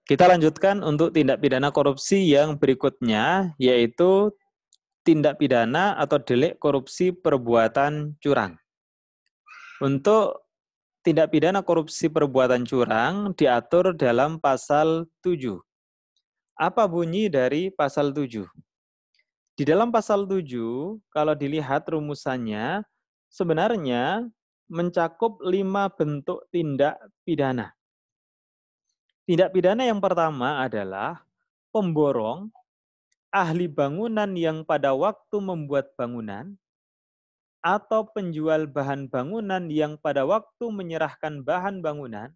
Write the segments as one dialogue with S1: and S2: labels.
S1: Kita lanjutkan untuk tindak pidana korupsi yang berikutnya, yaitu tindak pidana atau delik korupsi perbuatan curang. Untuk tindak pidana korupsi perbuatan curang diatur dalam pasal 7. Apa bunyi dari pasal 7? Di dalam pasal 7, kalau dilihat rumusannya, sebenarnya mencakup 5 bentuk tindak pidana. Tindak pidana yang pertama adalah pemborong, ahli bangunan yang pada waktu membuat bangunan, atau penjual bahan bangunan yang pada waktu menyerahkan bahan bangunan,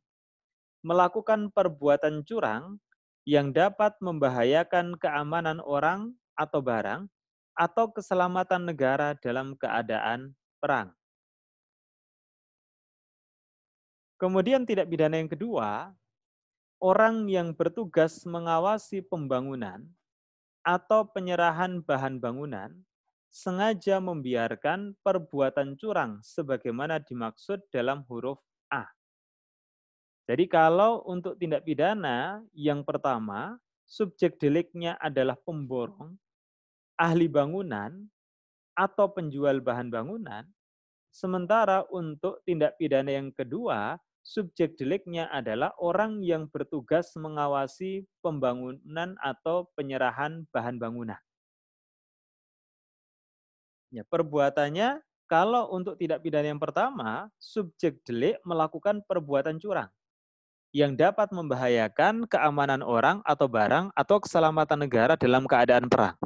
S1: melakukan perbuatan curang yang dapat membahayakan keamanan orang atau barang, atau keselamatan negara dalam keadaan perang. Kemudian tindak pidana yang kedua, orang yang bertugas mengawasi pembangunan atau penyerahan bahan bangunan sengaja membiarkan perbuatan curang sebagaimana dimaksud dalam huruf A. Jadi kalau untuk tindak pidana yang pertama, subjek deliknya adalah pemborong, ahli bangunan, atau penjual bahan bangunan, sementara untuk tindak pidana yang kedua, subjek deliknya adalah orang yang bertugas mengawasi pembangunan atau penyerahan bahan bangunan. Ya, perbuatannya, kalau untuk tindak pidana yang pertama, subjek delik melakukan perbuatan curang yang dapat membahayakan keamanan orang atau barang atau keselamatan negara dalam keadaan perang.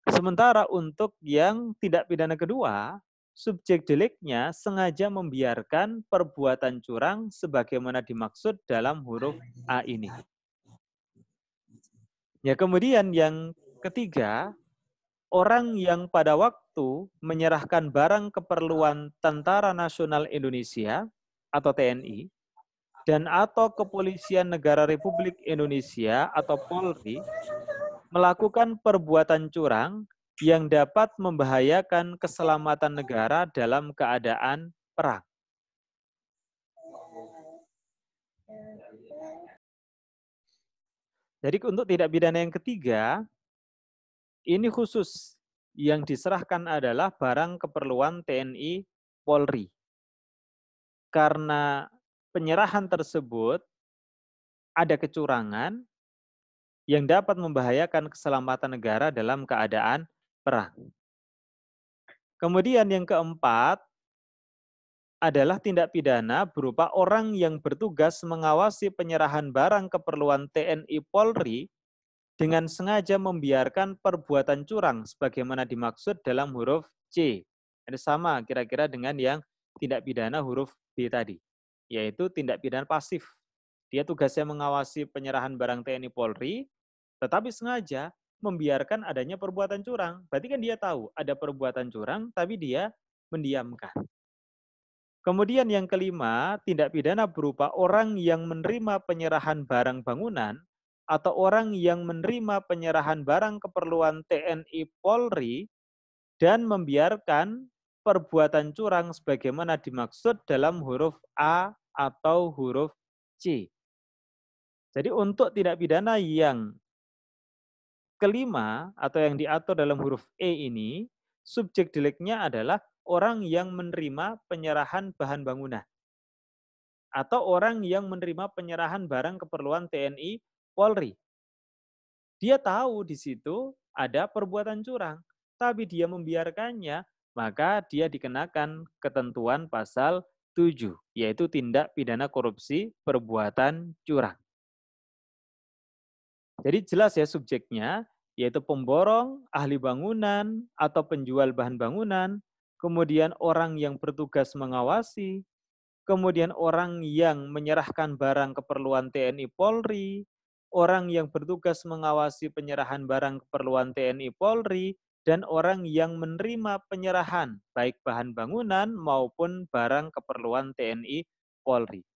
S1: Sementara untuk yang tindak pidana kedua, subjek deliknya sengaja membiarkan perbuatan curang sebagaimana dimaksud dalam huruf A ini. Ya, kemudian yang ketiga, orang yang pada waktu menyerahkan barang keperluan Tentara Nasional Indonesia atau TNI dan atau Kepolisian Negara Republik Indonesia atau Polri melakukan perbuatan curang yang dapat membahayakan keselamatan negara dalam keadaan perang. Jadi untuk tindak pidana yang ketiga, ini khusus yang diserahkan adalah barang keperluan TNI Polri. Karena penyerahan tersebut ada kecurangan yang dapat membahayakan keselamatan negara dalam keadaan perang. Kemudian yang keempat adalah tindak pidana berupa orang yang bertugas mengawasi penyerahan barang keperluan TNI Polri dengan sengaja membiarkan perbuatan curang sebagaimana dimaksud dalam huruf C. Ini sama kira-kira dengan yang tindak pidana huruf B tadi, yaitu tindak pidana pasif. Dia tugasnya mengawasi penyerahan barang TNI Polri, tetapi sengaja membiarkan adanya perbuatan curang. Berarti kan dia tahu ada perbuatan curang, tapi dia mendiamkan. Kemudian yang kelima, tindak pidana berupa orang yang menerima penyerahan barang bangunan atau orang yang menerima penyerahan barang keperluan TNI Polri dan membiarkan perbuatan curang sebagaimana dimaksud dalam huruf A atau huruf C. Jadi untuk tindak pidana yang kelima atau yang diatur dalam huruf E ini, subjek deliknya adalah orang yang menerima penyerahan bahan bangunan atau orang yang menerima penyerahan barang keperluan TNI Polri. Dia tahu di situ ada perbuatan curang, tapi dia membiarkannya, maka dia dikenakan ketentuan pasal 7, yaitu tindak pidana korupsi perbuatan curang. Jadi jelas ya subjeknya, yaitu pemborong, ahli bangunan, atau penjual bahan bangunan, kemudian orang yang bertugas mengawasi, kemudian orang yang menyerahkan barang keperluan TNI Polri, orang yang bertugas mengawasi penyerahan barang keperluan TNI Polri, dan orang yang menerima penyerahan baik bahan bangunan maupun barang keperluan TNI Polri.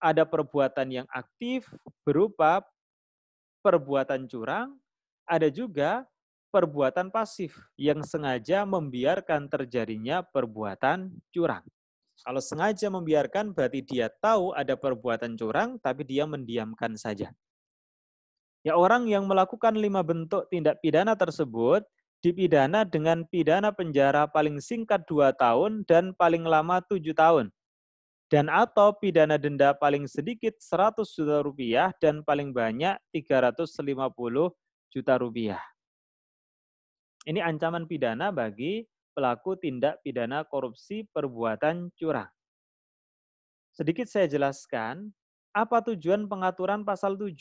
S1: Ada perbuatan yang aktif berupa perbuatan curang, ada juga perbuatan pasif yang sengaja membiarkan terjadinya perbuatan curang. Kalau sengaja membiarkan berarti dia tahu ada perbuatan curang tapi dia mendiamkan saja. Ya, orang yang melakukan 5 bentuk tindak pidana tersebut dipidana dengan pidana penjara paling singkat 2 tahun dan paling lama 7 tahun. Dan atau pidana denda paling sedikit 100 juta rupiah dan paling banyak 350 juta rupiah. Ini ancaman pidana bagi pelaku tindak pidana korupsi perbuatan curang. Sedikit saya jelaskan, apa tujuan pengaturan pasal 7?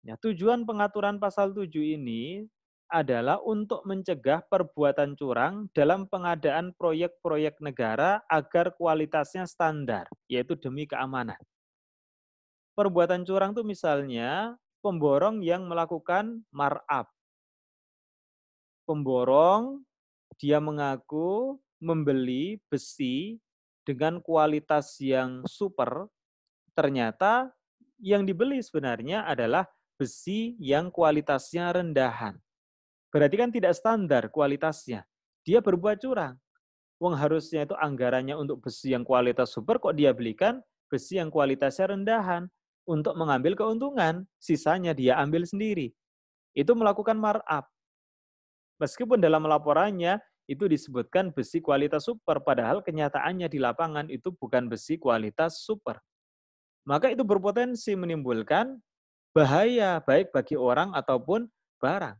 S1: Ya, tujuan pengaturan pasal 7 ini adalah untuk mencegah perbuatan curang dalam pengadaan proyek-proyek negara agar kualitasnya standar, yaitu demi keamanan. Perbuatan curang itu misalnya pemborong yang melakukan markup. Pemborong, dia mengaku membeli besi dengan kualitas yang super, ternyata yang dibeli sebenarnya adalah besi yang kualitasnya rendahan. Berarti kan tidak standar kualitasnya. Dia berbuat curang. Wong harusnya itu anggarannya untuk besi yang kualitas super, kok dia belikan besi yang kualitasnya rendahan untuk mengambil keuntungan. Sisanya dia ambil sendiri. Itu melakukan markup. Meskipun dalam laporannya itu disebutkan besi kualitas super, padahal kenyataannya di lapangan itu bukan besi kualitas super. Maka itu berpotensi menimbulkan bahaya baik bagi orang ataupun barang.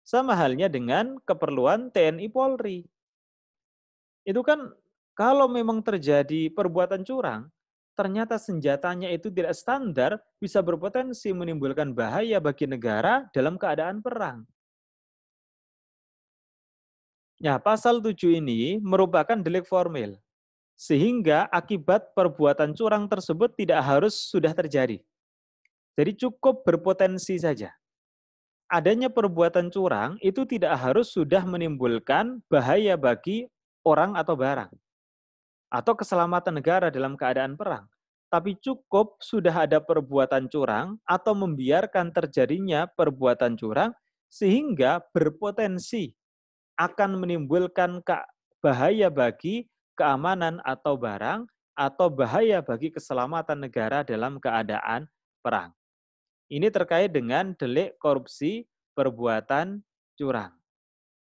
S1: Sama halnya dengan keperluan TNI Polri. Itu kan kalau memang terjadi perbuatan curang, ternyata senjatanya itu tidak standar, bisa berpotensi menimbulkan bahaya bagi negara dalam keadaan perang. Ya, pasal 7 ini merupakan delik formil, sehingga akibat perbuatan curang tersebut tidak harus sudah terjadi. Jadi cukup berpotensi saja. Adanya perbuatan curang itu tidak harus sudah menimbulkan bahaya bagi orang atau barang, atau keselamatan negara dalam keadaan perang. Tapi cukup sudah ada perbuatan curang atau membiarkan terjadinya perbuatan curang sehingga berpotensi akan menimbulkan bahaya bagi keamanan atau barang atau bahaya bagi keselamatan negara dalam keadaan perang. Ini terkait dengan delik korupsi perbuatan curang.